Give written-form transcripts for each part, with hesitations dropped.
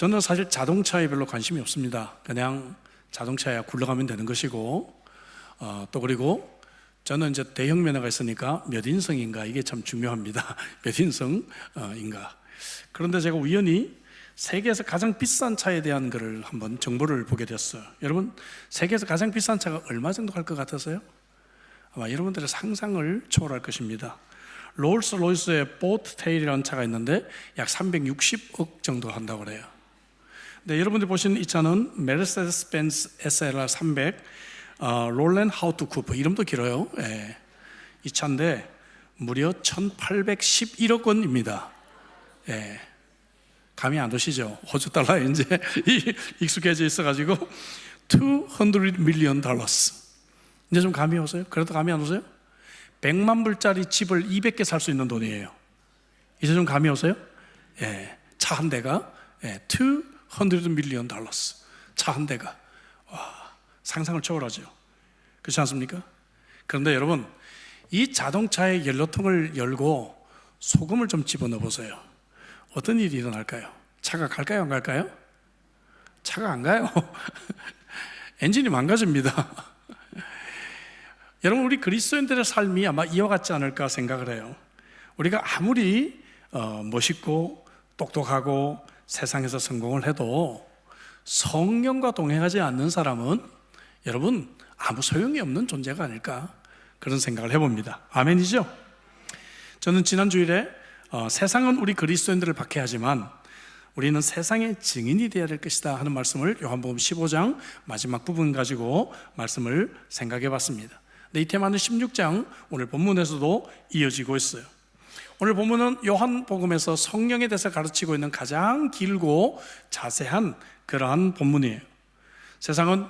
저는 사실 자동차에 별로 관심이 없습니다. 그냥 자동차야 굴러가면 되는 것이고, 또 그리고 저는 이제 대형 면허가 있으니까 몇 인승인가 이게 참 중요합니다. 몇 인승인가. 그런데 제가 우연히 세계에서 가장 비싼 차에 대한 것을 한번 정보를 보게 됐어요. 여러분, 세계에서 가장 비싼 차가 얼마 정도 할 것 같으세요? 아마 여러분들의 상상을 초월할 것입니다. 롤스로이스의 보트테일이라는 차가 있는데 약 360억 정도 한다고 그래요. 네, 여러분들이 보시는 이 차는 메르세데스 벤츠 SLR 300 롤렌 하우트 쿠퍼, 이름도 길어요. 예. 이 차인데 무려 1811억 원입니다. 예. 감이 안 오시죠? 호주 달러에 이제 익숙해져 있어가지고 $200 million. 이제 좀 감이 오세요? 그래도 감이 안 오세요? 100만 불짜리 집을 200개 살 수 있는 돈이에요. 이제 좀 감이 오세요? 예. 차 한 대가 $200 million. 차 한 대가. 와, 상상을 초월하죠. 그렇지 않습니까? 그런데 여러분, 이 자동차의 연료통을 열고 소금을 좀 집어넣어 보세요. 어떤 일이 일어날까요? 차가 갈까요, 안 갈까요? 차가 안 가요. 엔진이 망가집니다. 여러분, 우리 그리스도인들의 삶이 아마 이와 같지 않을까 생각을 해요. 우리가 아무리 멋있고 똑똑하고 세상에서 성공을 해도 성령과 동행하지 않는 사람은 여러분 아무 소용이 없는 존재가 아닐까, 그런 생각을 해봅니다. 아멘이죠? 저는 지난 주일에 세상은 우리 그리스도인들을 박해하지만 우리는 세상의 증인이 되어야 될 것이다 하는 말씀을 요한복음 15장 마지막 부분 가지고 말씀을 생각해 봤습니다. 이 테마는 16장 오늘 본문에서도 이어지고 있어요. 오늘 본문은 요한복음에서 성령에 대해서 가르치고 있는 가장 길고 자세한 그러한 본문이에요. 세상은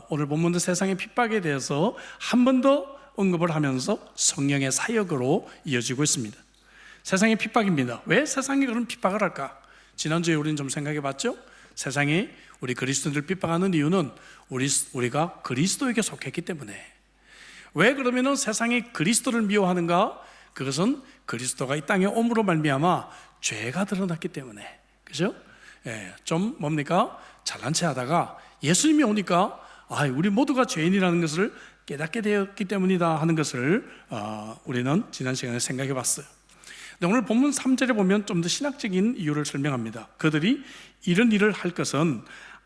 오늘 본문은 세상의 핍박에 대해서 한 번 더 언급을 하면서 성령의 사역으로 이어지고 있습니다. 세상의 핍박입니다. 왜 세상이 그런 핍박을 할까? 지난주에 우리는 좀 생각해 봤죠? 세상이 우리 그리스도인들을 핍박하는 이유는 우리가 그리스도에게 속했기 때문에. 왜 그러면은 세상이 그리스도를 미워하는가? 그것은 그리스도가 이 땅에 옴으로 말미암아 죄가 드러났기 때문에. 그죠? 예, 좀 뭡니까? 잘난 체 하다가 예수님이 오니까 우리 모두가 죄인이라는 것을 깨닫게 되었기 때문이다 하는 것을 우리는 지난 시간에 생각해 봤어요. 근데 오늘 본문 3절에 보면 좀 더 신학적인 이유를 설명합니다. 그들이 이런 일을 할 것은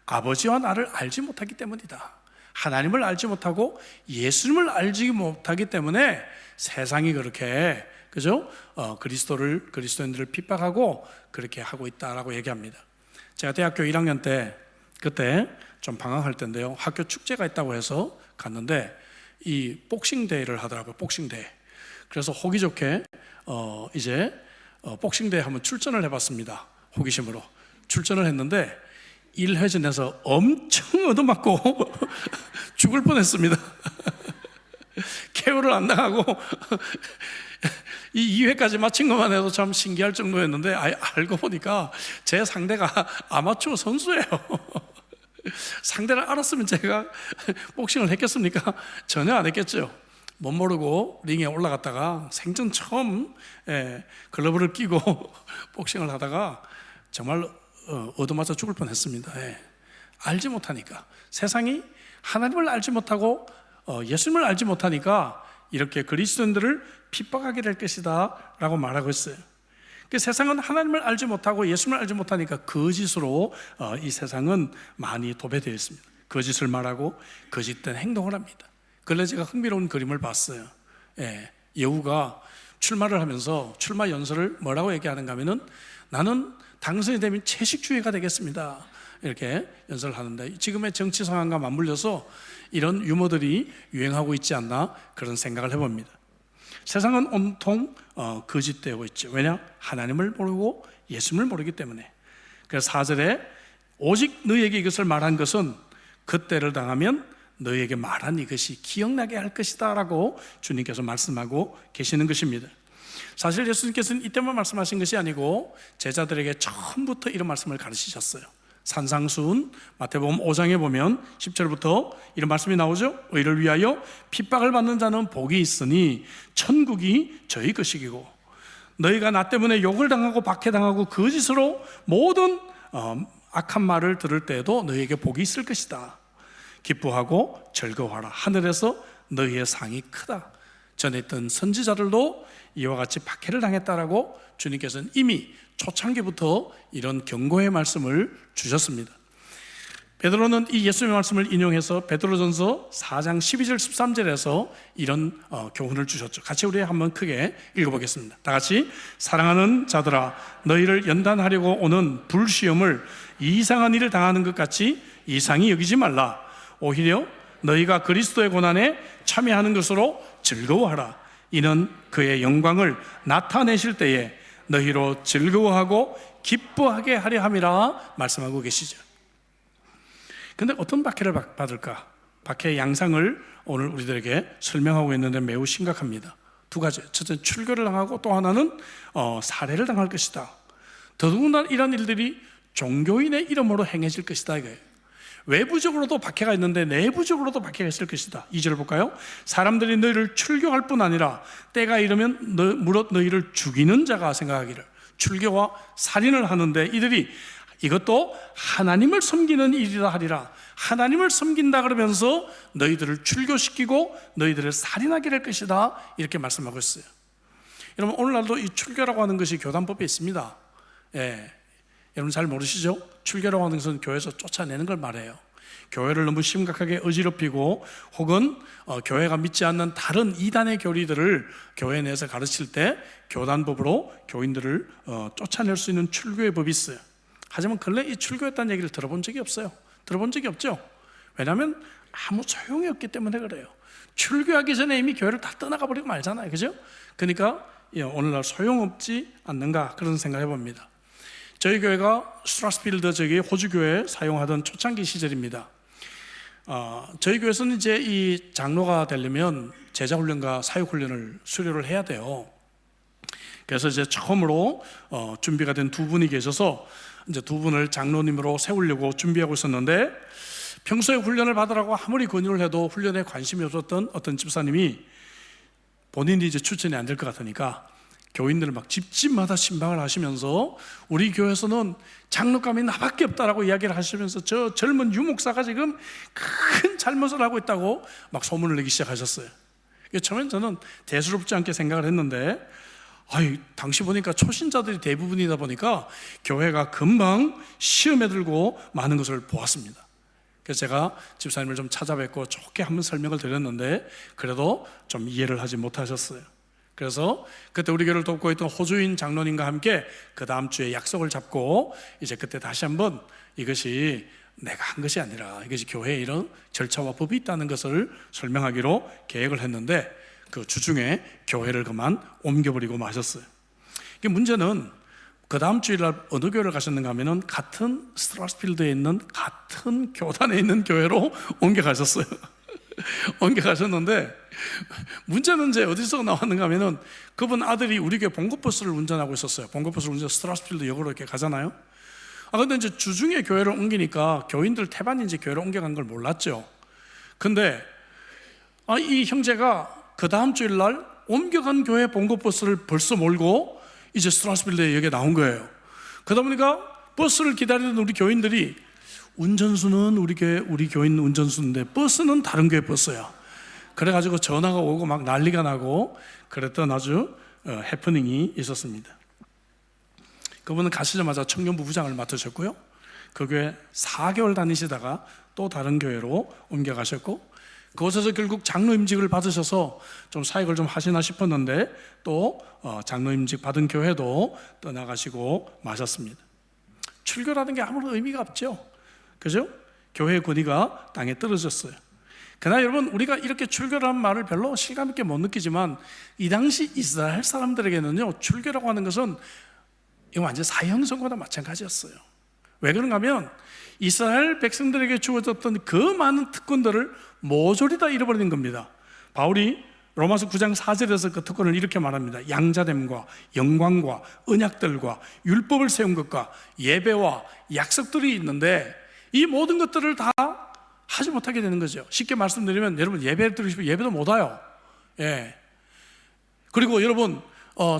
아버지와 나를 알지 못하기 때문이다. 하나님을 알지 못하고 예수님을 알지 못하기 때문에 세상이 그렇게, 그죠? 그리스도인들을 핍박하고 그렇게 하고 있다라고 얘기합니다. 제가 대학교 1학년 때, 그때 좀 방황할 때인데요, 학교 축제가 있다고 해서 갔는데 이 복싱 대회를 하더라고요. 복싱 대회. 그래서 호기 좋게 이제 복싱 대회 한번 출전을 해봤습니다. 호기심으로 출전을 했는데 1회전에서 엄청 얻어맞고 죽을 뻔했습니다. KO를 안 나가고 이 2회까지 마친 것만 해도 참 신기할 정도였는데 알고 보니까 제 상대가 아마추어 선수예요. 상대를 알았으면 제가 복싱을 했겠습니까? 전혀 안 했겠죠. 못 모르고 링에 올라갔다가 생전 처음 글러브를 끼고 복싱을 하다가 정말 얻어맞아 죽을 뻔했습니다. 알지 못하니까, 세상이 하나님을 알지 못하고 예수님을 알지 못하니까 이렇게 그리스도인들을 핍박하게 될 것이다 라고 말하고 있어요. 세상은 하나님을 알지 못하고 예수님을 알지 못하니까 거짓으로 이 세상은 많이 도배되어 있습니다. 거짓을 말하고 거짓된 행동을 합니다. 그런데 제가 흥미로운 그림을 봤어요. 여우가 출마를 하면서 출마 연설을 뭐라고 얘기하는가 하면은, 나는 당선이 되면 채식주의가 되겠습니다, 이렇게 연설을 하는데, 지금의 정치 상황과 맞물려서 이런 유머들이 유행하고 있지 않나, 그런 생각을 해봅니다. 세상은 온통 거짓되고 있죠. 왜냐? 하나님을 모르고 예수님을 모르기 때문에. 그래서 4절에 오직 너희에게 이것을 말한 것은 그때를 당하면 너희에게 말한 이것이 기억나게 할 것이다 라고 주님께서 말씀하고 계시는 것입니다. 사실 예수님께서는 이때만 말씀하신 것이 아니고 제자들에게 처음부터 이런 말씀을 가르치셨어요. 산상수훈 마태복음 5장에 보면 10절부터 이런 말씀이 나오죠. 의를 위하여 핍박을 받는 자는 복이 있으니 천국이 저희 것이고, 너희가 나 때문에 욕을 당하고 박해당하고 거짓으로 모든 악한 말을 들을 때에도 너희에게 복이 있을 것이다. 기뻐하고 즐거워하라. 하늘에서 너희의 상이 크다. 전에 있던 선지자들도 이와 같이 박해를 당했다라고 주님께서는 이미 초창기부터 이런 경고의 말씀을 주셨습니다. 베드로는 이 예수님의 말씀을 인용해서 베드로전서 4장 12절 13절에서 이런 교훈을 주셨죠. 같이 우리 한번 크게 읽어보겠습니다. 다 같이. 사랑하는 자들아, 너희를 연단하려고 오는 불시험을 이상한 일을 당하는 것 같이 이상히 여기지 말라. 오히려 너희가 그리스도의 고난에 참여하는 것으로 즐거워하라. 이는 그의 영광을 나타내실 때에 너희로 즐거워하고 기뻐하게 하려 함이라 말씀하고 계시죠. 근데 어떤 박해를 받을까? 박해의 양상을 오늘 우리들에게 설명하고 있는데 매우 심각합니다. 두 가지. 첫째는 출교를 당하고 또 하나는 살해를 당할 것이다. 더더군다나 이런 일들이 종교인의 이름으로 행해질 것이다 이거예요. 외부적으로도 박해가 있는데 내부적으로도 박해가 있을 것이다. 2절 볼까요? 사람들이 너희를 출교할 뿐 아니라 때가 이르면 무릇 너희를 죽이는 자가 생각하기를. 출교와 살인을 하는데 이들이 이것도 하나님을 섬기는 일이라 하리라. 하나님을 섬긴다 그러면서 너희들을 출교시키고 너희들을 살인하게 될 것이다, 이렇게 말씀하고 있어요. 여러분, 오늘날도 이 출교라고 하는 것이 교단법에 있습니다. 여러분 잘 모르시죠? 출교라고 하는 것은 교회에서 쫓아내는 걸 말해요. 교회를 너무 심각하게 어지럽히고 혹은 교회가 믿지 않는 다른 이단의 교리들을 교회 내에서 가르칠 때 교단법으로 교인들을 쫓아낼 수 있는 출교의 법이 있어요. 하지만 근래 이 출교했다는 얘기를 들어본 적이 없어요. 들어본 적이 없죠. 왜냐하면 아무 소용이 없기 때문에 그래요. 출교하기 전에 이미 교회를 다 떠나가 버리고 말잖아요. 그죠? 그러니까 오늘날 소용없지 않는가 그런 생각을 해봅니다. 저희 교회가 스트라스필드 저기 호주 교회에 사용하던 초창기 시절입니다. 저희 교회에서는 이제 이 장로가 되려면 제자훈련과 사역훈련을 수료를 해야 돼요. 그래서 이제 처음으로 준비가 된 두 분이 계셔서 이제 두 분을 장로님으로 세우려고 준비하고 있었는데, 평소에 훈련을 받으라고 아무리 권유를 해도 훈련에 관심이 없었던 어떤 집사님이 본인이 이제 추천이 안 될 것 같으니까 교인들을 막 집집마다 신방을 하시면서 우리 교회에서는 장로감이 나밖에 없다라고 이야기를 하시면서 저 젊은 유목사가 지금 큰 잘못을 하고 있다고 막 소문을 내기 시작하셨어요. 처음엔 저는 대수롭지 않게 생각을 했는데, 당시 보니까 초신자들이 대부분이다 보니까 교회가 금방 시험에 들고 많은 것을 보았습니다. 그래서 제가 집사님을 좀 찾아뵙고 좋게 한번 설명을 드렸는데 그래도 좀 이해를 하지 못하셨어요. 그래서 그때 우리 교회를 돕고 있던 호주인 장로님과 함께 그 다음 주에 약속을 잡고 이제 그때 다시 한번 이것이 내가 한 것이 아니라 이것이 교회에 이런 절차와 법이 있다는 것을 설명하기로 계획을 했는데, 그 주중에 교회를 그만 옮겨버리고 마셨어요. 이게 문제는 그 다음 주일날 어느 교회를 가셨는가 하면은 같은 스트라스필드에 있는 같은 교단에 있는 교회로 옮겨가셨어요. 옮겨가셨는데 문제는 이제 어디서 나왔는가 하면은 그분 아들이 우리 교회 봉고버스를 운전하고 있었어요. 봉고버스를 운전 스트라스필드 역으로 이렇게 가잖아요. 근데 이제 주중에 교회를 옮기니까 교인들 태반이 이제 교회를 옮겨간 걸 몰랐죠. 근데 이 형제가 그 다음 주일날 옮겨간 교회 봉고버스를 벌써 몰고 이제 스트라스빌드에 여기에 나온 거예요. 그러다 보니까 버스를 기다리던 우리 교인들이 운전수는 우리 교인 운전수인데 버스는 다른 교회 버스야. 그래가지고 전화가 오고 막 난리가 나고 그랬던 아주 해프닝이 있었습니다. 그분은 가시자마자 청년부 부장을 맡으셨고요. 그 교회 4개월 다니시다가 또 다른 교회로 옮겨가셨고, 그곳에서 결국 장로임직을 받으셔서 좀 사역을 좀 하시나 싶었는데 또 장로임직 받은 교회도 떠나가시고 마셨습니다. 출교라는 게 아무런 의미가 없죠. 그죠? 교회의 권위가 땅에 떨어졌어요. 그러나 여러분, 우리가 이렇게 출교라는 말을 별로 실감 있게 못 느끼지만 이 당시 이스라엘 사람들에게는요, 출교라고 하는 것은 이거 완전 사형선고나 마찬가지였어요. 왜 그런가 하면 이스라엘 백성들에게 주어졌던 그 많은 특권들을 모조리 다 잃어버리는 겁니다. 바울이 로마서 9장 4절에서 그 특권을 이렇게 말합니다. 양자됨과 영광과 언약들과 율법을 세운 것과 예배와 약속들이 있는데 이 모든 것들을 다 하지 못하게 되는 거죠. 쉽게 말씀드리면 여러분 예배를 드리고 싶으면 예배도 못 와요. 그리고 여러분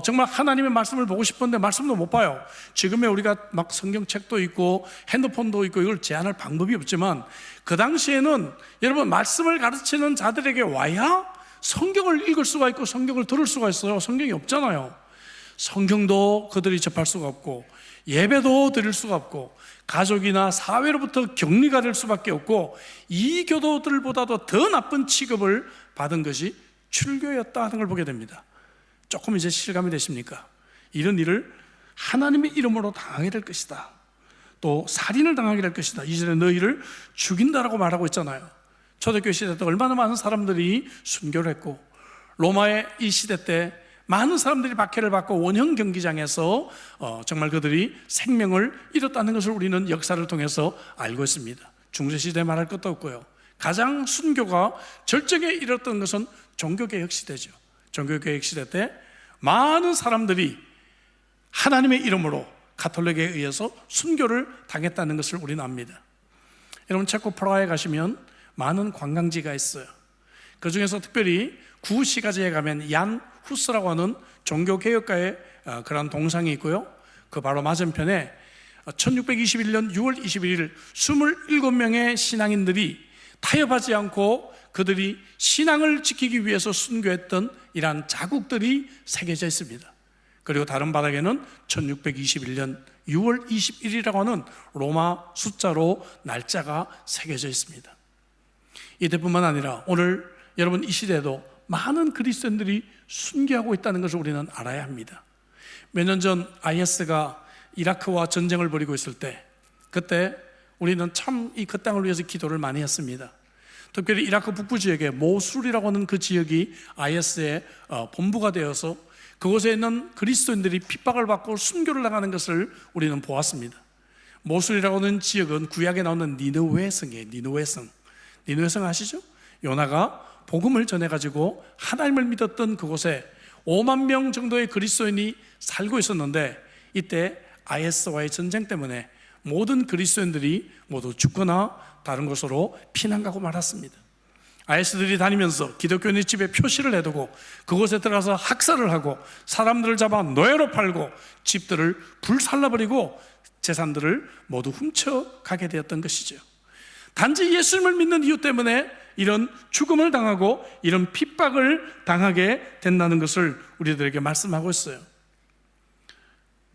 정말 하나님의 말씀을 보고 싶은데 말씀도 못 봐요. 지금의 우리가 막 성경책도 있고 핸드폰도 있고 이걸 제한할 방법이 없지만, 그 당시에는 여러분 말씀을 가르치는 자들에게 와야 성경을 읽을 수가 있고 성경을 들을 수가 있어요. 성경이 없잖아요. 성경도 그들이 접할 수가 없고 예배도 드릴 수가 없고 가족이나 사회로부터 격리가 될 수밖에 없고, 이 교도들보다도 더 나쁜 취급을 받은 것이 출교였다 하는 걸 보게 됩니다. 조금 이제 실감이 되십니까? 이런 일을 하나님의 이름으로 당하게 될 것이다. 또 살인을 당하게 될 것이다. 이전에 너희를 죽인다라고 말하고 있잖아요. 초대교회 시대 때 얼마나 많은 사람들이 순교를 했고, 로마의 이 시대 때 많은 사람들이 박해를 받고 원형 경기장에서 정말 그들이 생명을 잃었다는 것을 우리는 역사를 통해서 알고 있습니다. 중세시대 말할 것도 없고요. 가장 순교가 절정에 이르렀던 것은 종교개혁 시대죠. 종교개혁 시대 때 많은 사람들이 하나님의 이름으로 가톨릭에 의해서 순교를 당했다는 것을 우리는 압니다. 여러분, 체코 프라하에 가시면 많은 관광지가 있어요. 그 중에서 특별히 구시가지에 가면 얀 후스라고 하는 종교개혁가의 그런 동상이 있고요. 그 바로 맞은편에 1621년 6월 21일 27명의 신앙인들이 타협하지 않고 그들이 신앙을 지키기 위해서 순교했던 이러한 자국들이 새겨져 있습니다. 그리고 다른 바닥에는 1621년 6월 21일이라고 하는 로마 숫자로 날짜가 새겨져 있습니다. 이때뿐만 아니라 오늘 여러분 이 시대에도 많은 그리스도인들이 순교하고 있다는 것을 우리는 알아야 합니다. 몇 년 전 IS가 이라크와 전쟁을 벌이고 있을 때, 그때 우리는 참 그 땅을 위해서 기도를 많이 했습니다. 특별히 이라크 북부 지역에 모술이라고 하는 그 지역이 IS의 본부가 되어서 그곳에 있는 그리스도인들이 핍박을 받고 순교를 당하는 것을 우리는 보았습니다. 모술이라고 하는 지역은 구약에 나오는 니느웨 성이에요. 니느웨 성. 니느웨 성 아시죠? 요나가 복음을 전해가지고 하나님을 믿었던 그곳에 5만 명 정도의 그리스도인이 살고 있었는데, 이때 IS와의 전쟁 때문에 모든 그리스도인들이 모두 죽거나 다른 곳으로 피난 가고 말았습니다. IS들이 다니면서 기독교인의 집에 표시를 해두고 그곳에 들어가서 학살을 하고 사람들을 잡아 노예로 팔고 집들을 불살라버리고 재산들을 모두 훔쳐가게 되었던 것이죠. 단지 예수님을 믿는 이유 때문에 이런 죽음을 당하고 이런 핍박을 당하게 된다는 것을 우리들에게 말씀하고 있어요.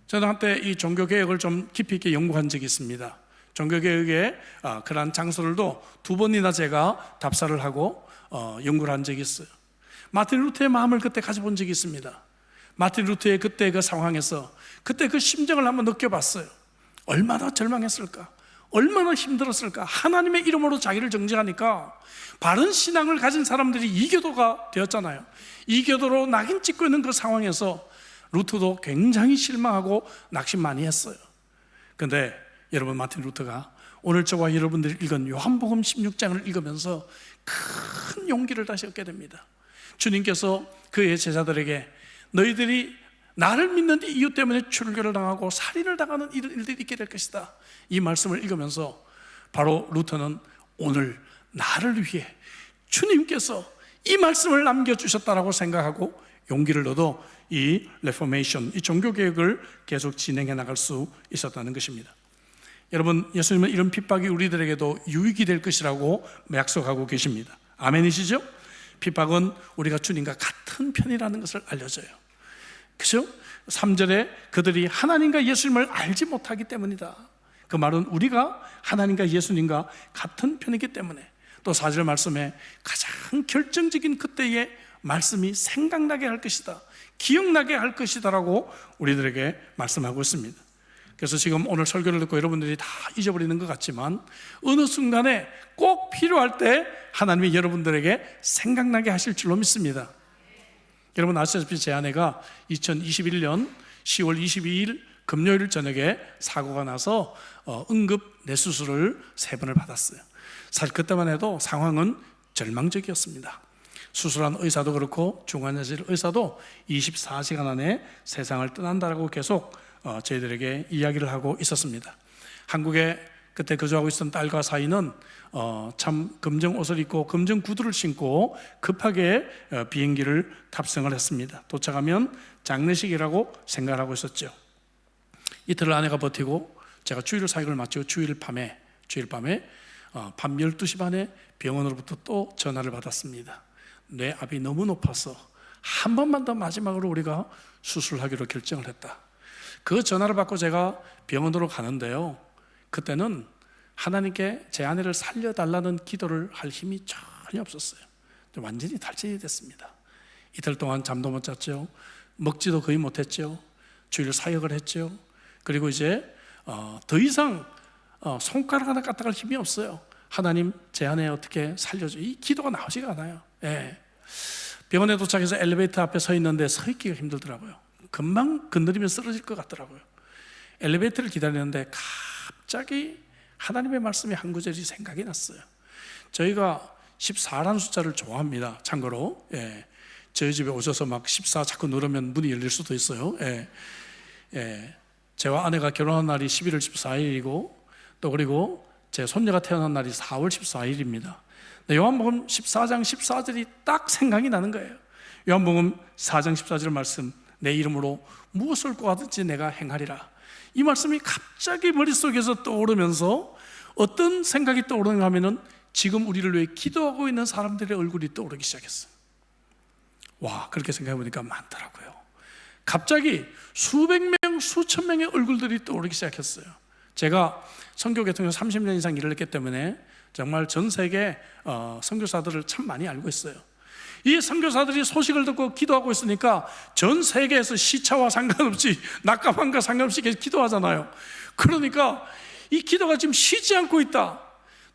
저는 한때 이 종교개혁을 좀 깊이 있게 연구한 적이 있습니다. 종교개혁의 그러한 장소들도 2번이나 제가 답사를 하고 연구를 한 적이 있어요. 마틴 루터의 마음을 그때 가져본 적이 있습니다. 마틴 루터의 그때 그 상황에서 그때 그 심정을 한번 느껴봤어요. 얼마나 절망했을까, 얼마나 힘들었을까. 하나님의 이름으로 자기를 정죄하니까 바른 신앙을 가진 사람들이 이교도가 되었잖아요. 이교도로 낙인 찍고 있는 그 상황에서 루터도 굉장히 실망하고 낙심 많이 했어요. 그런데 여러분, 마틴 루터가 오늘 저와 여러분들이 읽은 요한복음 16장을 읽으면서 큰 용기를 다시 얻게 됩니다. 주님께서 그의 제자들에게 너희들이 나를 믿는 이유 때문에 출교를 당하고 살인을 당하는 이런 일들이 있게 될 것이다, 이 말씀을 읽으면서 바로 루터는 오늘 나를 위해 주님께서 이 말씀을 남겨주셨다라고 생각하고 용기를 얻어 이 레포메이션, 이 종교개혁을 계속 진행해 나갈 수 있었다는 것입니다. 여러분, 예수님은 이런 핍박이 우리들에게도 유익이 될 것이라고 약속하고 계십니다. 아멘이시죠? 핍박은 우리가 주님과 같은 편이라는 것을 알려줘요. 그죠? 3절에 그들이 하나님과 예수님을 알지 못하기 때문이다. 그 말은 우리가 하나님과 예수님과 같은 편이기 때문에, 또 4절 말씀에 가장 결정적인 그때의 말씀이 생각나게 할 것이다, 기억나게 할 것이다 라고 우리들에게 말씀하고 있습니다. 그래서 지금 오늘 설교를 듣고 여러분들이 다 잊어버리는 것 같지만 어느 순간에 꼭 필요할 때 하나님이 여러분들에게 생각나게 하실 줄로 믿습니다. 여러분 아시다시피 제 아내가 2021년 10월 22일 금요일 저녁에 사고가 나서 응급 뇌수술을 3번을 받았어요. 사실 그때만 해도 상황은 절망적이었습니다. 수술한 의사도 그렇고 중환자실 의사도 24시간 안에 세상을 떠난다라고 계속 저희들에게 이야기를 하고 있었습니다. 한국에 그때 거주하고 있었던 딸과 사이는 참 검정 옷을 입고 검정 구두를 신고 급하게 비행기를 탑승을 했습니다. 도착하면 장례식이라고 생각을 하고 있었죠. 이틀을 아내가 버티고 제가 주일 사역을 마치고 주일 밤에 밤 12시 반에 병원으로부터 또 전화를 받았습니다. 뇌압이 너무 높아서 한 번만 더 마지막으로 우리가 수술하기로 결정을 했다. 그 전화를 받고 제가 병원으로 가는데요, 그때는 하나님께 제 아내를 살려달라는 기도를 할 힘이 전혀 없었어요. 완전히 탈진이 됐습니다. 이틀 동안 잠도 못 잤죠. 먹지도 거의 못했죠. 주일 사역을 했죠. 그리고 이제 더 이상 손가락 하나 까딱할 힘이 없어요. 하나님, 제 아내 어떻게 살려줘. 이 기도가 나오지가 않아요. 예. 병원에 도착해서 엘리베이터 앞에 서 있는데 서 있기가 힘들더라고요. 금방 건드리면 쓰러질 것 같더라고요. 엘리베이터를 기다리는데 갑자기 하나님의 말씀이 한 구절이 생각이 났어요. 저희가 14라는 숫자를 좋아합니다. 참고로, 예. 저희 집에 오셔서 막 14 자꾸 누르면 문이 열릴 수도 있어요. 예. 예. 저와 아내가 결혼한 날이 11월 14일이고 또 그리고 제 손녀가 태어난 날이 4월 14일입니다. 요한복음 14장 14절이 딱 생각이 나는 거예요. 요한복음 4장 14절 말씀, 내 이름으로 무엇을 구하든지 내가 행하리라. 이 말씀이 갑자기 머릿속에서 떠오르면서 어떤 생각이 떠오르는가 하면은 지금 우리를 위해 기도하고 있는 사람들의 얼굴이 떠오르기 시작했어요. 와, 그렇게 생각해 보니까 많더라고요. 갑자기 수백 명, 수천 명의 얼굴들이 떠오르기 시작했어요. 제가 선교계통에서 30년 이상 일을 했기 때문에 정말 전 세계 선교사들을 참 많이 알고 있어요. 이 선교사들이 소식을 듣고 기도하고 있으니까 전 세계에서 시차와 상관없이, 낮과 밤과 상관없이 계속 기도하잖아요. 그러니까 이 기도가 지금 쉬지 않고 있다.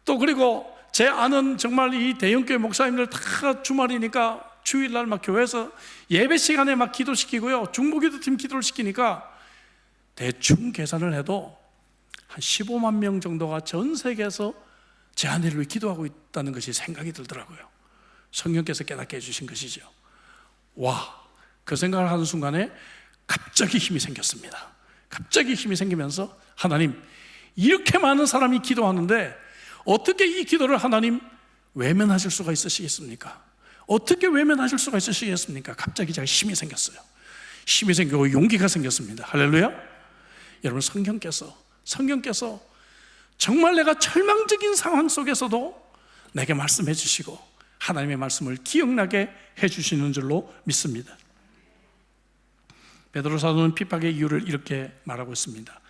또 그리고 제 아는 정말 이 대형교회 목사님들 다 주말이니까 주일날 막 교회에서 예배 시간에 막 기도시키고요, 중보기도팀 기도를 시키니까 대충 계산을 해도 한 15만 명 정도가 전 세계에서 제 아내를 위해 기도하고 있다는 것이 생각이 들더라고요. 성령께서 깨닫게 해주신 것이죠. 와, 그 생각을 하는 순간에 갑자기 힘이 생겼습니다. 갑자기 힘이 생기면서 하나님, 이렇게 많은 사람이 기도하는데 어떻게 이 기도를 하나님 외면하실 수가 있으시겠습니까? 어떻게 외면하실 수가 있으시겠습니까? 갑자기 제가 힘이 생겼어요. 힘이 생기고 용기가 생겼습니다. 할렐루야. 여러분, 성경께서 정말 내가 절망적인 상황 속에서도 내게 말씀해 주시고 하나님의 말씀을 기억나게 해 주시는 줄로 믿습니다. 베드로 사도는 핍박의 이유를 이렇게 말하고 있습니다.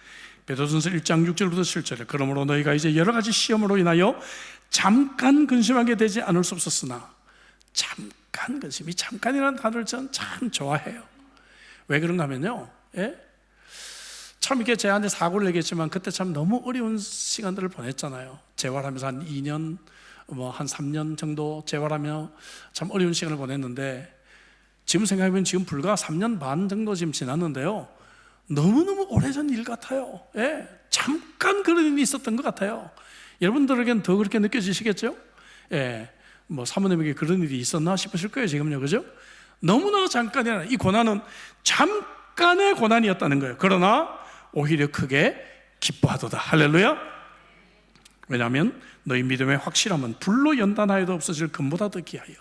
베드로전서 1장 6절부터 7절에 그러므로 너희가 이제 여러 가지 시험으로 인하여 잠깐 근심하게 되지 않을 수 없었으나, 잠깐 근심, 이 잠깐이라는 단어를 저는 참 좋아해요. 왜 그런가 하면요, 예? 참 이게 제한테 사고를 얘기했지만 그때 참 너무 어려운 시간들을 보냈잖아요. 재활하면서 한 2년, 한 3년 정도 재활하며 참 어려운 시간을 보냈는데, 지금 생각해보면 지금 불과 3년 반 정도 지금 지났는데요, 너무너무 오래전 일 같아요. 예, 잠깐 그런 일이 있었던 것 같아요. 여러분들에겐 더 그렇게 느껴지시겠죠? 예, 사모님에게 그런 일이 있었나 싶으실 거예요, 지금요, 그죠? 너무나 잠깐이나 이 고난은 잠깐의 고난이었다는 거예요. 그러나 오히려 크게 기뻐하도다. 할렐루야. 왜냐하면 너희 믿음의 확실함은 불로 연단하여도 없어질 금보다 더 귀하여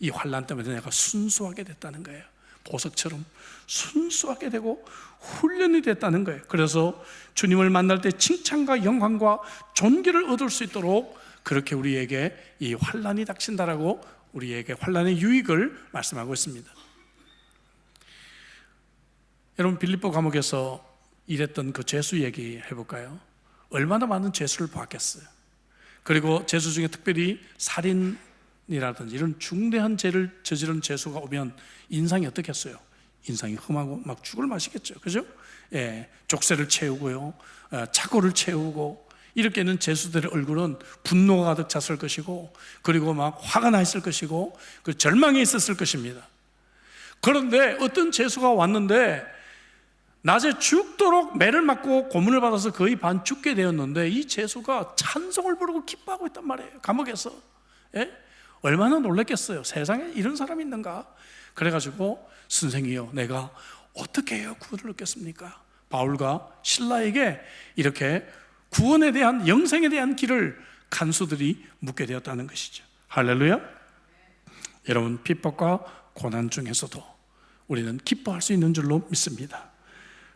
이 환난 때문에 내가 순수하게 됐다는 거예요. 보석처럼 순수하게 되고 훈련이 됐다는 거예요. 그래서 주님을 만날 때 칭찬과 영광과 존귀를 얻을 수 있도록 그렇게 우리에게 이 환난이 닥친다라고 우리에게 환난의 유익을 말씀하고 있습니다. 여러분, 빌립보 감옥에서 일했던 그 죄수 얘기 해볼까요? 얼마나 많은 죄수를 보았겠어요. 그리고 죄수 중에 특별히 살인이라든지 이런 중대한 죄를 저지른 죄수가 오면 인상이 어떻겠어요? 인상이 험하고 막 죽을 맛이겠죠, 그죠? 예, 족쇄를 채우고요, 차고를 채우고, 이렇게 있는 죄수들의 얼굴은 분노가 가득 찼을 것이고, 그리고 막 화가 나 있을 것이고, 그 절망이 있었을 것입니다. 그런데 어떤 죄수가 왔는데 낮에 죽도록 매를 맞고 고문을 받아서 거의 반 죽게 되었는데 이 죄수가 찬송을 부르고 기뻐하고 있단 말이에요, 감옥에서. 예? 얼마나 놀랐겠어요. 세상에 이런 사람이 있는가? 그래가지고 선생이요, 내가 어떻게 해야 구원을 얻겠습니까? 바울과 실라에게 이렇게 구원에 대한, 영생에 대한 길을 간수들이 묻게 되었다는 것이죠. 할렐루야. 여러분, 핍박과 고난 중에서도 우리는 기뻐할 수 있는 줄로 믿습니다.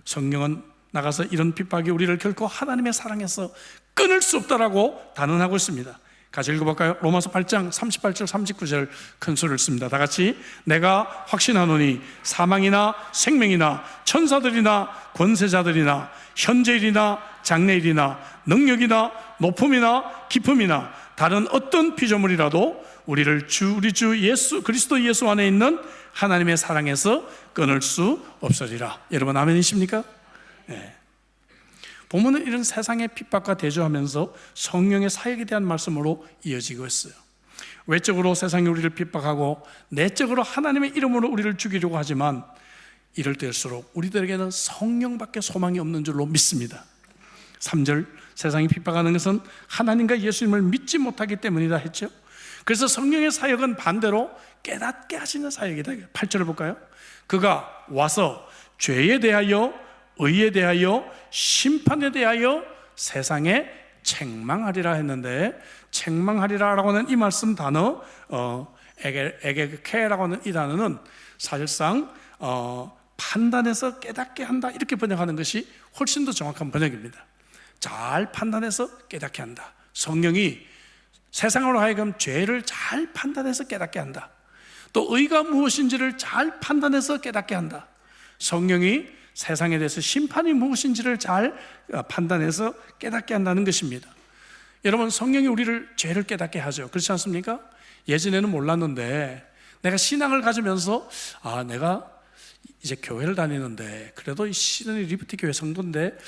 성경은 나가서 이런 핍박이 우리를 결코 하나님의 사랑에서 끊을 수 없다라고 단언하고 있습니다. 같이 읽어볼까요? 로마서 8장 38절 39절 큰 소리를 씁니다. 다 같이 내가 확신하노니 사망이나 생명이나 천사들이나 권세자들이나 현재일이나 장래일이나 능력이나 높음이나 깊음이나 다른 어떤 피조물이라도 우리를 우리 주 예수 그리스도 예수 안에 있는 하나님의 사랑에서 끊을 수 없으리라. 여러분 아멘이십니까? 네. 본문은 이런 세상의 핍박과 대조하면서 성령의 사역에 대한 말씀으로 이어지고 있어요. 외적으로 세상이 우리를 핍박하고 내적으로 하나님의 이름으로 우리를 죽이려고 하지만 이럴 때일수록 우리들에게는 성령밖에 소망이 없는 줄로 믿습니다. 3절 세상이 핍박하는 것은 하나님과 예수님을 믿지 못하기 때문이다 했죠. 그래서 성령의 사역은 반대로 깨닫게 하시는 사역이다. 8절을 볼까요? 그가 와서 죄에 대하여 의에 대하여 심판에 대하여 세상에 책망하리라 했는데, 책망하리라라고 하는 이 말씀 단어 에게케라고 하는 이 단어는 사실상 판단해서 깨닫게 한다 이렇게 번역하는 것이 훨씬 더 정확한 번역입니다. 잘 판단해서 깨닫게 한다. 성령이 세상으로 하여금 죄를 잘 판단해서 깨닫게 한다. 또 의가 무엇인지를 잘 판단해서 깨닫게 한다. 성령이 세상에 대해서 심판이 무엇인지를 잘 판단해서 깨닫게 한다는 것입니다. 여러분, 성령이 우리를 죄를 깨닫게 하죠. 그렇지 않습니까? 예전에는 몰랐는데 내가 신앙을 가지면서 내가 이제 교회를 다니는데 그래도 이 시드니 리버티 교회 성도인데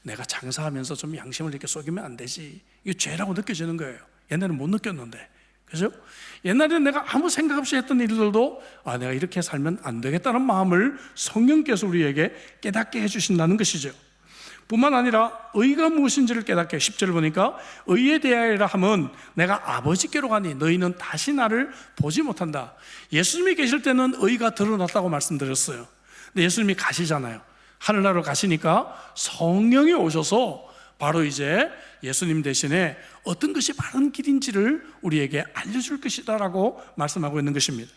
내가 장사하면서 좀 양심을 이렇게 속이면 안 되지, 이게 죄라고 느껴지는 거예요. 옛날에는 못 느꼈는데, 그죠? 옛날에는 내가 아무 생각 없이 했던 일들도 내가 이렇게 살면 안 되겠다는 마음을 성령께서 우리에게 깨닫게 해주신다는 것이죠. 뿐만 아니라 의가 무엇인지를 깨닫게, 10절을 보니까 의에 대하여라 하면 내가 아버지께로 가니 너희는 다시 나를 보지 못한다. 예수님이 계실 때는 의가 드러났다고 말씀드렸어요. 근데 예수님이 가시잖아요. 하늘나라로 가시니까 성령이 오셔서 바로 이제 예수님 대신에 어떤 것이 바른 길인지를 우리에게 알려줄 것이다 라고 말씀하고 있는 것입니다.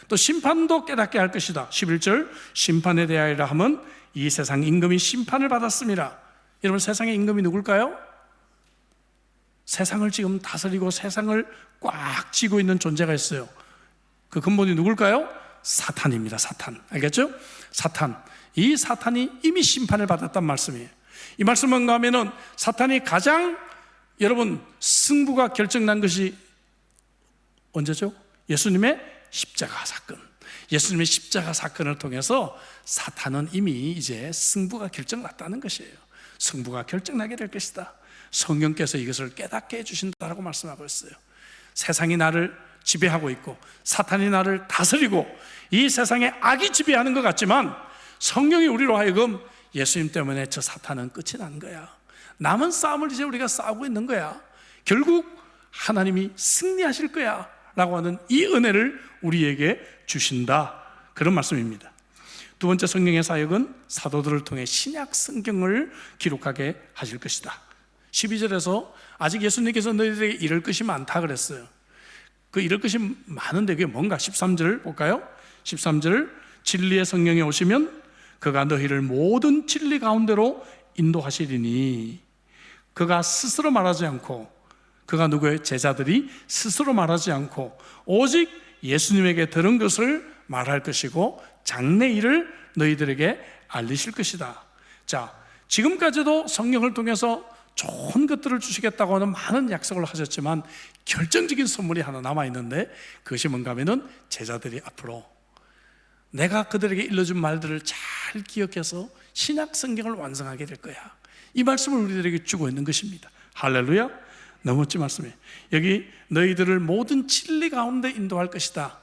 또 심판도 깨닫게 할 것이다. 11절 심판에 대하여라 하면 이 세상 임금이 심판을 받았습니다. 여러분, 세상의 임금이 누굴까요? 세상을 지금 다스리고 세상을 꽉 쥐고 있는 존재가 있어요. 그 근본이 누굴까요? 사탄입니다. 사탄. 알겠죠? 사탄. 이 사탄이 이미 심판을 받았단 말씀이에요. 이 말씀은 뭔가 하면은 사탄이 가장 여러분 승부가 결정난 것이 언제죠? 예수님의 십자가 사건. 예수님의 십자가 사건을 통해서 사탄은 이미 이제 승부가 결정났다는 것이에요. 승부가 결정나게 될 것이다. 성령께서 이것을 깨닫게 해주신다라고 말씀하고 있어요. 세상이 나를 지배하고 있고 사탄이 나를 다스리고 이 세상에 악이 지배하는 것 같지만 성령이 우리로 하여금 예수님 때문에 저 사탄은 끝이 난 거야. 남은 싸움을 이제 우리가 싸우고 있는 거야. 결국 하나님이 승리하실 거야 라고 하는 이 은혜를 우리에게 주신다, 그런 말씀입니다. 두 번째, 성령의 사역은 사도들을 통해 신약 성경을 기록하게 하실 것이다. 12절에서 아직 예수님께서 너희들에게 이럴 것이 많다 그랬어요. 그 이럴 것이 많은데 그게 뭔가? 13절 볼까요? 13절 진리의 성령이 오시면 그가 너희를 모든 진리 가운데로 인도하시리니, 그가 스스로 말하지 않고, 그가 누구의 제자들이 스스로 말하지 않고 오직 예수님에게 들은 것을 말할 것이고 장래일을 너희들에게 알리실 것이다. 자, 지금까지도 성령을 통해서 좋은 것들을 주시겠다고 하는 많은 약속을 하셨지만 결정적인 선물이 하나 남아있는데 그것이 뭔가 하면은 제자들이 앞으로 내가 그들에게 일러준 말들을 잘 기억해서 신약 성경을 완성하게 될 거야. 이 말씀을 우리들에게 주고 있는 것입니다. 할렐루야. 너무 멋진 말씀이에요. 여기 너희들을 모든 진리 가운데 인도할 것이다.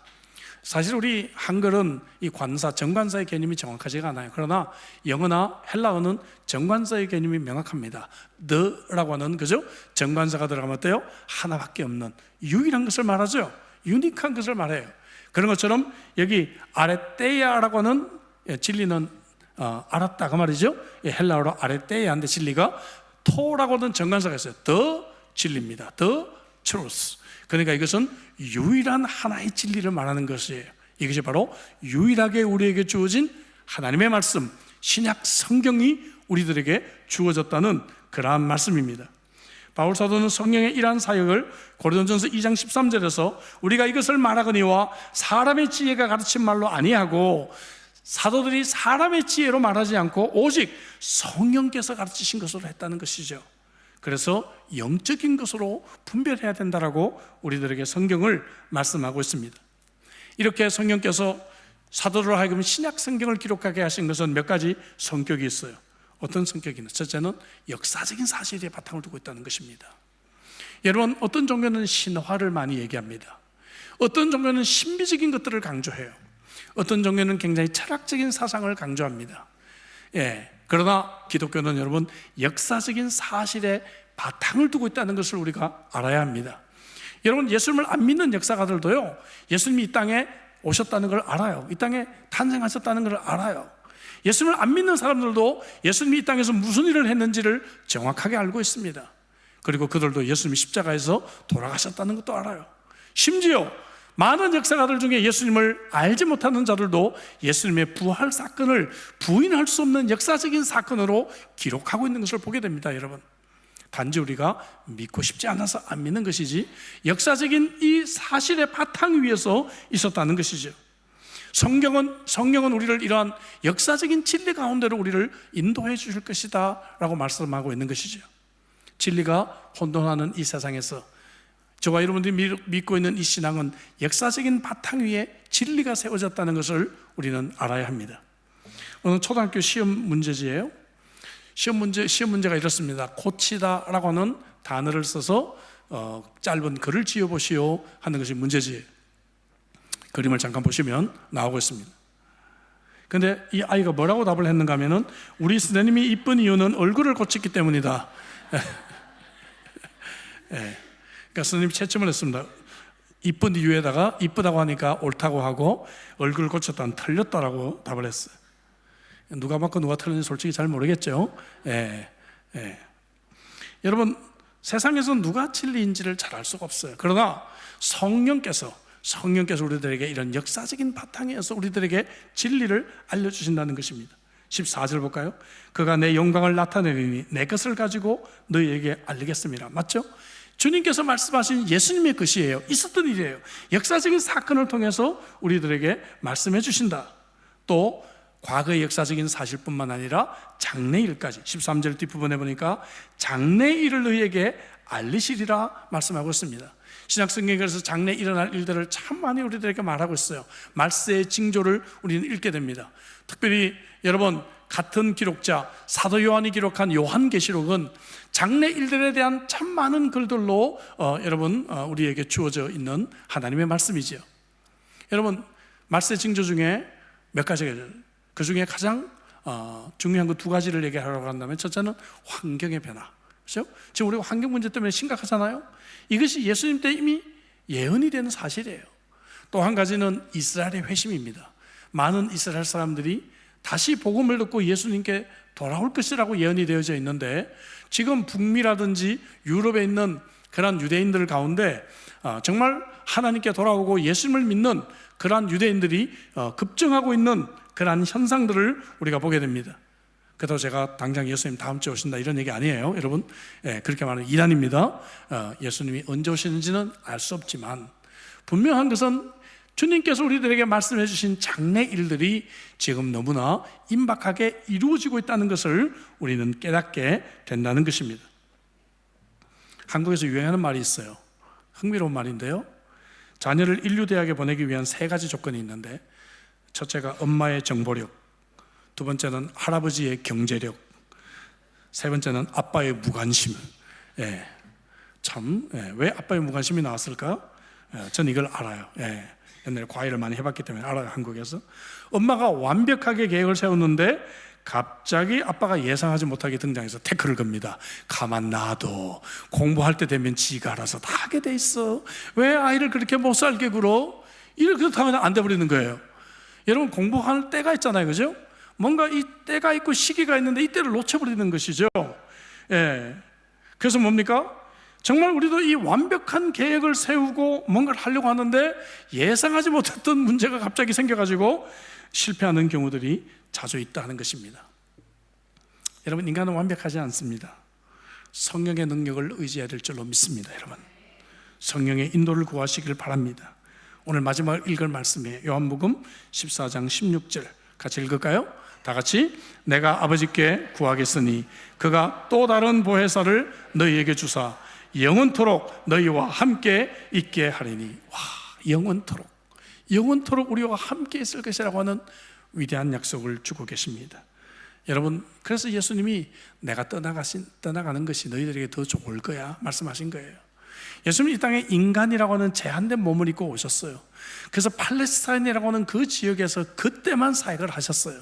사실 우리 한글은 이 관사, 정관사의 개념이 정확하지가 않아요. 그러나 영어나 헬라어는 정관사의 개념이 명확합니다. the라고 하는, 그죠? 정관사가 들어가면 어때요? 하나밖에 없는 유일한 것을 말하죠. 유니크한 것을 말해요. 그런 것처럼 여기 아레테야라고 하는 진리는 알았다 그 말이죠. 헬라어로 아레테야인데 진리가 토라고 하는 정관사가 있어요. the 진리입니다. the truth. 그러니까 이것은 유일한 하나의 진리를 말하는 것이에요. 이것이 바로 유일하게 우리에게 주어진 하나님의 말씀, 신약 성경이 우리들에게 주어졌다는 그러한 말씀입니다. 바울 사도는 성령의 이러한 사역을 고린도전서 2장 13절에서 우리가 이것을 말하거니와 사람의 지혜가 가르친 말로 아니하고, 사도들이 사람의 지혜로 말하지 않고 오직 성령께서 가르치신 것으로 했다는 것이죠. 그래서 영적인 것으로 분별해야 된다라고 우리들에게 성경을 말씀하고 있습니다. 이렇게 성령께서 사도로 하여금 신약 성경을 기록하게 하신 것은 몇 가지 성격이 있어요. 어떤 성격이냐? 첫째는 역사적인 사실에 바탕을 두고 있다는 것입니다. 여러분, 어떤 종교는 신화를 많이 얘기합니다. 어떤 종교는 신비적인 것들을 강조해요. 어떤 종교는 굉장히 철학적인 사상을 강조합니다. 그러나 기독교는 여러분, 역사적인 사실에 바탕을 두고 있다는 것을 우리가 알아야 합니다. 여러분, 예수님을 안 믿는 역사가들도요, 예수님이 이 땅에 오셨다는 걸 알아요. 이 땅에 탄생하셨다는 걸 알아요. 예수님을 안 믿는 사람들도 예수님이 이 땅에서 무슨 일을 했는지를 정확하게 알고 있습니다. 그리고 그들도 예수님이 십자가에서 돌아가셨다는 것도 알아요. 심지어 많은 역사가들 중에 예수님을 알지 못하는 자들도 예수님의 부활 사건을 부인할 수 없는 역사적인 사건으로 기록하고 있는 것을 보게 됩니다. 여러분, 단지 우리가 믿고 싶지 않아서 안 믿는 것이지 역사적인 이 사실의 바탕 위에서 있었다는 것이죠. 성경은 우리를 이러한 역사적인 진리 가운데로 우리를 인도해 주실 것이다 라고 말씀하고 있는 것이죠. 진리가 혼돈하는 이 세상에서 저와 여러분들이 믿고 있는 이 신앙은 역사적인 바탕 위에 진리가 세워졌다는 것을 우리는 알아야 합니다. 오늘 초등학교 시험 문제지예요. 시험 문제가 이렇습니다. 고치다라고 하는 단어를 써서 짧은 글을 지어보시오 하는 것이 문제지예요. 그림을 잠깐 보시면 나오고 있습니다. 그런데 이 아이가 뭐라고 답을 했는가 하면은, 우리 선생님이 이쁜 이유는 얼굴을 고쳤기 때문이다. 그러니까 선생님이 채점을 했습니다. 이쁜 이유에다가 이쁘다고 하니까 옳다고 하고, 얼굴을 고쳤다는 틀렸다라고 답을 했어요. 누가 맞고 누가 틀렸는지 솔직히 잘 모르겠죠. 여러분, 세상에서 누가 진리인지를 잘 알 수가 없어요. 그러나 성령께서 우리들에게 이런 역사적인 바탕에서 우리들에게 진리를 알려주신다는 것입니다. 14절 볼까요? 그가 내 영광을 나타내리니 내 것을 가지고 너희에게 알리겠습니다. 맞죠? 주님께서 말씀하신 예수님의 것이에요. 있었던 일이에요. 역사적인 사건을 통해서 우리들에게 말씀해 주신다. 또 과거의 역사적인 사실뿐만 아니라 장래일까지, 13절 뒷부분에 보니까 장래일을 너희에게 알리시리라 말씀하고 있습니다. 신약성경에 그래서 장래에 일어날 일들을 참 많이 우리들에게 말하고 있어요. 말세의 징조를 우리는 읽게 됩니다. 특별히 여러분, 같은 기록자 사도 요한이 기록한 요한계시록은 장래 일들에 대한 참 많은 글들로 우리에게 주어져 있는 하나님의 말씀이지요. 여러분, 말세 징조 중에 몇 가지가 있어요. 그 중에 가장 중요한 그 두 가지를 얘기하려고 한다면, 첫째는 환경의 변화. 그렇죠? 지금 우리가 환경 문제 때문에 심각하잖아요. 이것이 예수님 때 이미 예언이 되는 사실이에요. 또 한 가지는 이스라엘의 회심입니다. 많은 이스라엘 사람들이 다시 복음을 듣고 예수님께 돌아올 것이라고 예언이 되어져 있는데, 지금 북미라든지 유럽에 있는 그런 유대인들 가운데 정말 하나님께 돌아오고 예수님을 믿는 그러한 유대인들이 급증하고 있는 그러한 현상들을 우리가 보게 됩니다. 그래도 제가 당장 예수님 다음 주에 오신다 이런 얘기 아니에요, 여러분. 그렇게 말하는 이단입니다. 예수님이 언제 오시는지는 알 수 없지만 분명한 것은 주님께서 우리들에게 말씀해 주신 장래 일들이 지금 너무나 임박하게 이루어지고 있다는 것을 우리는 깨닫게 된다는 것입니다. 한국에서 유행하는 말이 있어요. 흥미로운 말인데요, 자녀를 인류대학에 보내기 위한 세 가지 조건이 있는데, 첫째가 엄마의 정보력, 두 번째는 할아버지의 경제력, 세 번째는 아빠의 무관심. 왜 아빠의 무관심이 나왔을까? 저는 이걸 알아요. 옛날에 과외를 많이 해봤기 때문에 알아요. 한국에서 엄마가 완벽하게 계획을 세웠는데 갑자기 아빠가 예상하지 못하게 등장해서 태클을 겁니다. 가만 놔둬, 공부할 때 되면 지가 알아서 다 하게 돼 있어. 왜 아이를 그렇게 못 살게 굴어? 이렇게 하면 안 돼버리는 거예요. 여러분, 공부할 때가 있잖아요, 그죠? 뭔가 이 때가 있고 시기가 있는데 이 때를 놓쳐버리는 것이죠. 그래서 뭡니까? 정말 우리도 이 완벽한 계획을 세우고 뭔가를 하려고 하는데 예상하지 못했던 문제가 갑자기 생겨가지고 실패하는 경우들이 자주 있다는 것입니다. 여러분, 인간은 완벽하지 않습니다. 성령의 능력을 의지해야 될 줄로 믿습니다. 여러분, 성령의 인도를 구하시길 바랍니다. 오늘 마지막 읽을 말씀이에요. 요한복음 14장 16절 같이 읽을까요? 다 같이. 내가 아버지께 구하겠으니 그가 또 다른 보혜사를 너희에게 주사 영원토록 너희와 함께 있게 하리니. 와, 영원토록 우리와 함께 있을 것이라고 하는 위대한 약속을 주고 계십니다. 여러분, 그래서 예수님이 내가 떠나가는 것이 너희들에게 더 좋을 거야 말씀하신 거예요. 예수님이 이 땅에 인간이라고 하는 제한된 몸을 입고 오셨어요. 그래서 팔레스타인이라고 하는 그 지역에서 그때만 사역을 하셨어요.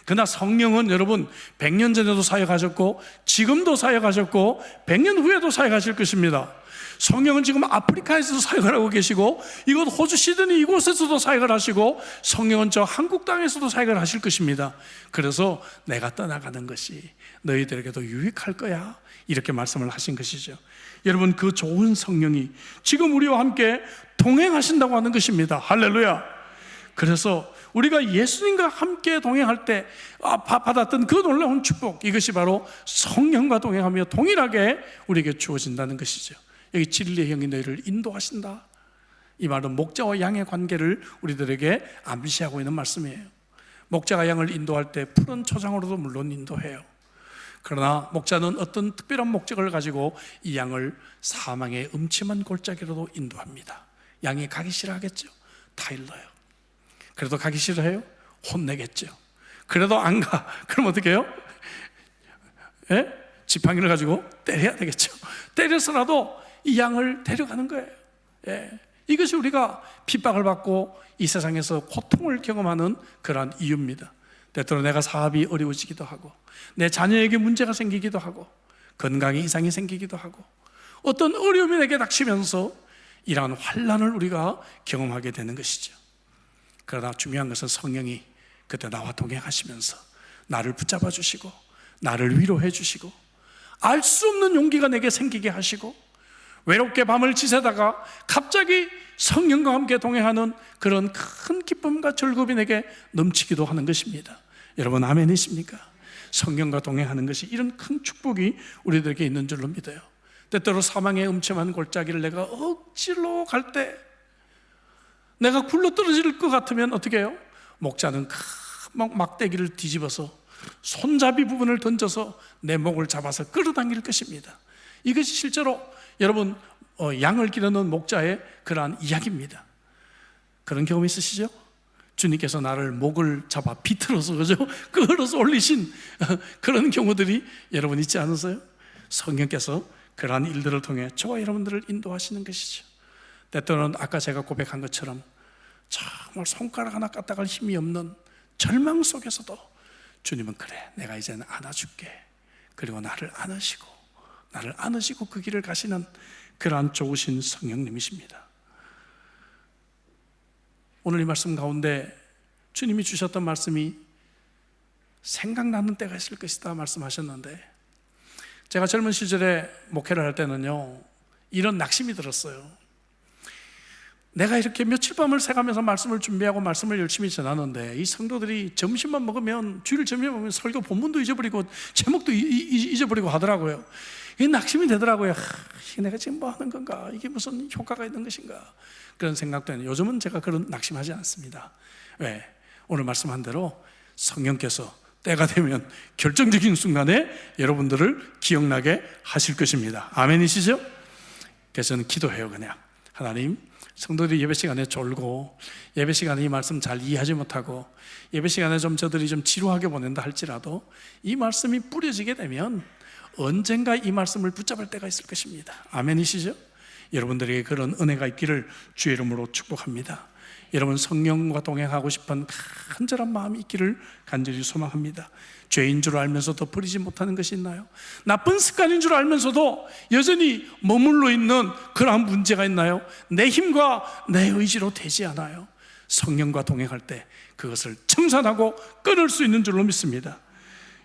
그러나 성령은 여러분 100년 전에도 사역하셨고 지금도 사역하셨고 100년 후에도 사역하실 것입니다. 성령은 지금 아프리카에서도 사역을 하고 계시고 이곳 호주 시드니 이곳에서도 사역을 하시고 성령은 저 한국 땅에서도 사역을 하실 것입니다. 그래서 내가 떠나가는 것이 너희들에게도 유익할 거야 이렇게 말씀을 하신 것이죠. 여러분, 그 좋은 성령이 지금 우리와 함께 동행하신다고 하는 것입니다. 할렐루야. 그래서 우리가 예수님과 함께 동행할 때 받았던 그 놀라운 축복, 이것이 바로 성령과 동행하며 동일하게 우리에게 주어진다는 것이죠. 여기 진리의 영이 너희를 인도하신다, 이 말은 목자와 양의 관계를 우리들에게 암시하고 있는 말씀이에요. 목자가 양을 인도할 때 푸른 초장으로도 물론 인도해요. 그러나 목자는 어떤 특별한 목적을 가지고 이 양을 사망의 음침한 골짜기로도 인도합니다. 양이 가기 싫어하겠죠? 타일러요. 그래도 가기 싫어해요? 혼내겠죠. 그래도 안 가. 그럼 어떻게 해요? 예? 지팡이를 가지고 때려야 되겠죠. 때려서라도 이 양을 데려가는 거예요. 예. 이것이 우리가 핍박을 받고 이 세상에서 고통을 경험하는 그러한 이유입니다. 때때로 내가 사업이 어려워지기도 하고 내 자녀에게 문제가 생기기도 하고 건강에 이상이 생기기도 하고 어떤 어려움이 내게 닥치면서 이러한 환난을 우리가 경험하게 되는 것이죠. 그러나 중요한 것은 성령이 그때 나와 동행하시면서 나를 붙잡아 주시고 나를 위로해 주시고 알 수 없는 용기가 내게 생기게 하시고 외롭게 밤을 지새다가 갑자기 성령과 함께 동행하는 그런 큰 기쁨과 즐거움이 내게 넘치기도 하는 것입니다. 여러분, 아멘이십니까? 성령과 동행하는 것이 이런 큰 축복이 우리들에게 있는 줄로 믿어요. 때때로 사망의 음침한 골짜기를 내가 억지로 갈 때 내가 굴러 떨어질 것 같으면 어떻게 해요? 목자는 큰 막대기를 뒤집어서 손잡이 부분을 던져서 내 목을 잡아서 끌어당길 것입니다. 이것이 실제로 여러분 양을 기르는 목자의 그러한 이야기입니다. 그런 경험 있으시죠? 주님께서 나를 목을 잡아 비틀어서 그죠? 끌어서 올리신 그런 경우들이 여러분 있지 않으세요? 성령께서 그러한 일들을 통해 저와 여러분들을 인도하시는 것이죠. 때때로는 아까 제가 고백한 것처럼 정말 손가락 하나 까딱할 힘이 없는 절망 속에서도 주님은 그래, 내가 이제는 안아줄게. 그리고 나를 안으시고 그 길을 가시는 그러한 좋으신 성령님이십니다. 오늘 이 말씀 가운데 주님이 주셨던 말씀이 생각나는 때가 있을 것이다 말씀하셨는데, 제가 젊은 시절에 목회를 할 때는요 이런 낙심이 들었어요. 내가 이렇게 며칠 밤을 새가면서 말씀을 준비하고 말씀을 열심히 전하는데 이 성도들이 점심만 먹으면, 주일 점심 먹으면 설교 본문도 잊어버리고 제목도 잊어버리고 하더라고요. 이게 낙심이 되더라고요. 내가 지금 뭐 하는 건가? 이게 무슨 효과가 있는 것인가? 그런 생각도 했는데 요즘은 제가 그런 낙심하지 않습니다. 왜? 오늘 말씀한 대로 성령께서 때가 되면 결정적인 순간에 여러분들을 기억나게 하실 것입니다. 아멘이시죠? 그래서 저는 기도해요. 그냥 하나님, 성도들이 예배 시간에 졸고 예배 시간에 이 말씀 잘 이해하지 못하고 예배 시간에 좀 저들이 좀 지루하게 보낸다 할지라도 이 말씀이 뿌려지게 되면 언젠가 이 말씀을 붙잡을 때가 있을 것입니다. 아멘이시죠? 여러분들에게 그런 은혜가 있기를 주의 이름으로 축복합니다. 여러분, 성령과 동행하고 싶은 간절한 마음이 있기를 간절히 소망합니다. 죄인 줄 알면서도 버리지 못하는 것이 있나요? 나쁜 습관인 줄 알면서도 여전히 머물러 있는 그러한 문제가 있나요? 내 힘과 내 의지로 되지 않아요. 성령과 동행할 때 그것을 청산하고 끊을 수 있는 줄로 믿습니다.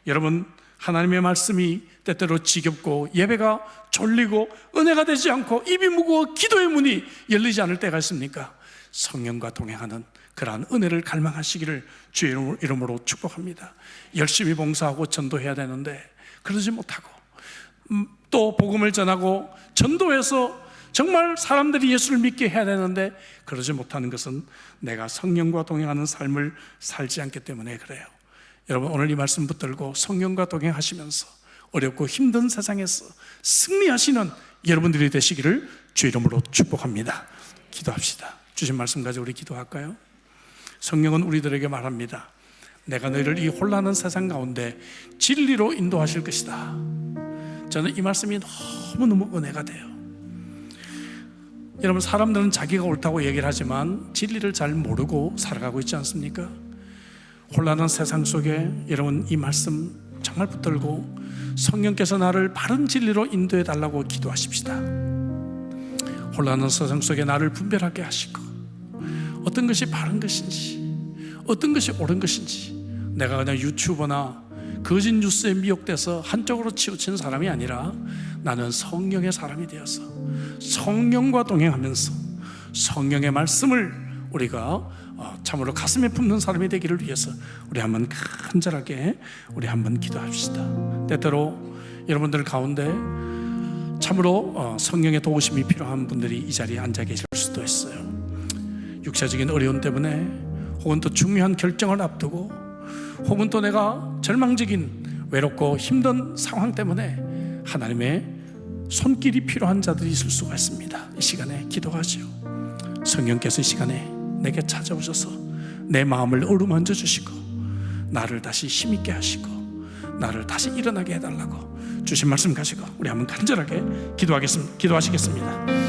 여러분, 하나님의 말씀이 때때로 지겹고 예배가 졸리고 은혜가 되지 않고 입이 무거워 기도의 문이 열리지 않을 때가 있습니까? 성령과 동행하는 그러한 은혜를 갈망하시기를 주의 이름으로 축복합니다. 열심히 봉사하고 전도해야 되는데 그러지 못하고, 또 복음을 전하고 전도해서 정말 사람들이 예수를 믿게 해야 되는데 그러지 못하는 것은 내가 성령과 동행하는 삶을 살지 않기 때문에 그래요. 여러분, 오늘 이 말씀 붙들고 성령과 동행하시면서 어렵고 힘든 세상에서 승리하시는 여러분들이 되시기를 주 이름으로 축복합니다. 기도합시다. 주신 말씀 가지고 우리 기도할까요? 성령은 우리들에게 말합니다. 내가 너희를 이 혼란한 세상 가운데 진리로 인도하실 것이다. 저는 이 말씀이 너무너무 은혜가 돼요. 여러분, 사람들은 자기가 옳다고 얘기를 하지만 진리를 잘 모르고 살아가고 있지 않습니까? 혼란한 세상 속에 여러분, 이 말씀 정말 붙들고 성령께서 나를 바른 진리로 인도해 달라고 기도하십시다. 혼란한 세상 속에 나를 분별하게 하시고, 어떤 것이 바른 것인지, 어떤 것이 옳은 것인지, 내가 그냥 유튜버나 거짓 뉴스에 미혹돼서 한쪽으로 치우친 사람이 아니라 나는 성령의 사람이 되어서 성령과 동행하면서 성령의 말씀을 우리가 참으로 가슴에 품는 사람이 되기를 위해서 우리 한번 간절하게 우리 한번 기도합시다. 때때로 여러분들 가운데 참으로 성령의 도우심이 필요한 분들이 이 자리에 앉아 계실 수도 있어요. 육체적인 어려움 때문에, 혹은 또 중요한 결정을 앞두고, 혹은 또 내가 절망적인 외롭고 힘든 상황 때문에 하나님의 손길이 필요한 자들이 있을 수가 있습니다. 이 시간에 기도하죠. 성령께서 이 시간에 내게 찾아오셔서 내 마음을 어루만져 주시고 나를 다시 힘있게 하시고 나를 다시 일어나게 해달라고 주신 말씀 가지고 우리 한번 간절하게 기도하시겠습니다.